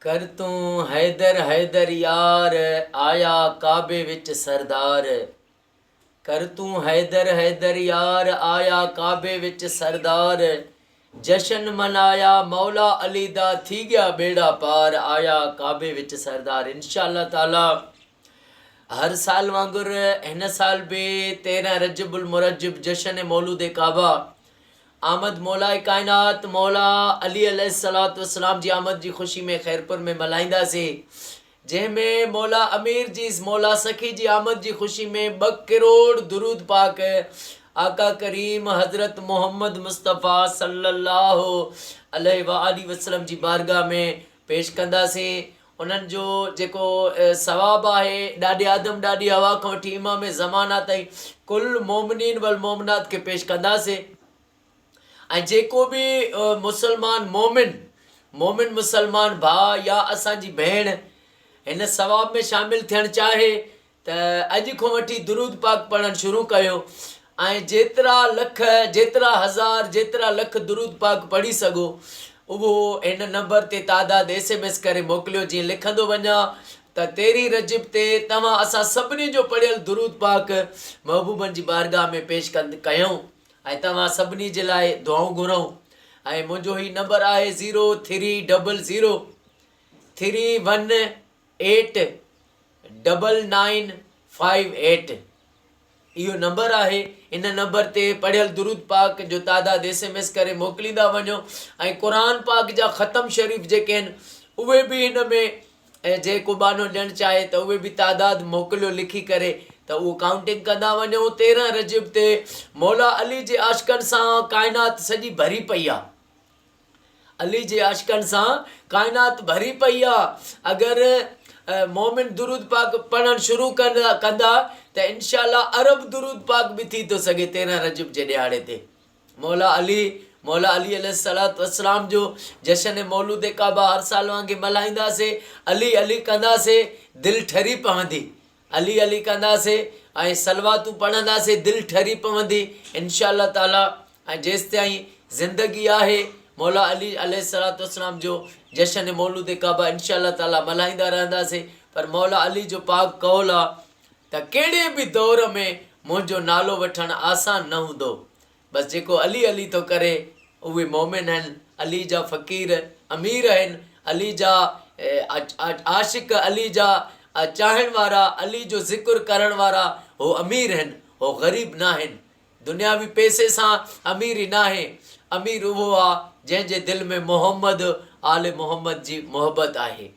कर तू हैदर हैदर यार आया काबे विच सरदार। कर तू हैदर हैदर यार आया काबे विच सरदार। जशन मनाया मौला अली दा थी गया बेड़ा पार। आया काबे विच सरदार। इंशाअल्लाह ताला हर साल वांगुर हिन साल भी 13 रजबुल मुरज्जब जशन मौलूद काबा आमद मौला कायनात मौला अली अलैहिस्सलाम जी आमद जी ख़ुशी में खैरपुर में मल्हाईंदासीं, जंहिंमें मौला अमीर जी मौला सखी जी आमद जी ख़ुशी में 2 करोड़ दुरूद पाक आका करीम हज़रत मोहम्मद मुस्तफ़ा सल्लल्लाहु अलैहि वसल्लम जी बारगाह में पेश कंदासीं। उन्हनि जो जेको सवाब आहे ॾाढे आदम ॾाढी हवा खां वठी इमाम ज़माना ताईं कुल मोमिनीन वल मोमिनात खे पेश कंदासीं। ऐं जेको बि मुसलमान मोमिन मुसलमान भाउ या असांजी भेण हिन सवाब में शामिल थियणु चाहे त अॼु खां वठी दुरूद पाक पढ़णु शुरू कयो ऐं जेतिरा लख जेतिरा हज़ार जेतिरा लख दुरूद पाक पढ़ी सघो उहो हिन नंबर ते तादाद SMS करे मोकिलियो। जीअं लिखंदो वञा त 13 रजब ते तव्हां असां सभिनी जो पढ़ियल दुरूद पाक महबूबनि जी बारगाह में पेश कयूं ऐं तव्हां सभिनी जे लाइ दुआऊं घुरूं। ऐं मुंहिंजो ही नंबर आहे 0300 318 9958। इहो नंबर आहे। इन नंबर ते पढ़ियल दुरूद पाक जो तादाद SMS करे मोकिलींदा वञो ऐं क़ुरान पाक जा ख़तम शरीफ़ जेके आहिनि उहे बि हिन में जेको बानो ॾियणु चाहे त उहे बि तादाद मोकिलियो लिखी करे त उहो काउंटिंग कंदा वञो। 13 रजब ते मौला अली जे आशिक़नि सां काइनात सॼी भरी पई आहे। अली जे आशिक़नि सां काइनात भरी पई आहे। अगरि मोमिन दुरूद पाक पढ़णु शुरू कंदा त इंशाअल्लाह अरब दुरूद पाक बि थी थो सघे 13 रजब जे ॾियारे ते। मौला अली अलैहिस्सलाम जो जशन मौलूद काबा हर साल वांगुरु मल्हाईंदासीं। अली अली कंदासीं दिलि ठरी पवंदी। अली अली कंदासीं ऐं सलवातूं पढ़ंदासीं दिलि ठरी पवंदी इंशाअल्लाह ताला। ऐं जेसि ताईं ज़िंदगी आहे मौला अली अलैहिस्सलाम जो जशन मौलूद काबा इंशाअल्लाह ताला मल्हाईंदा रहंदासीं। पर मौला अली जो पाक कौल आहे त कहिड़े बि दौर में मुंहिंजो नालो वठणु आसान न हूंदो। बसि जेको अली अली थो करे उहे मोमिन आहिनि, अली जा फ़क़ीर अमीर आहिनि, अली जा आशिक़, अली जा चाहण वारा, अली जो ज़िक्र करण वारा हो अमीर आहिनि, हो ग़रीब न आहिनि। दुनियावी पैसे सां अमीरी न आहे। अमीर उहो आहे जंहिंजे दिलि में मोहम्मद आले मोहम्मद जी मोहबत आहे।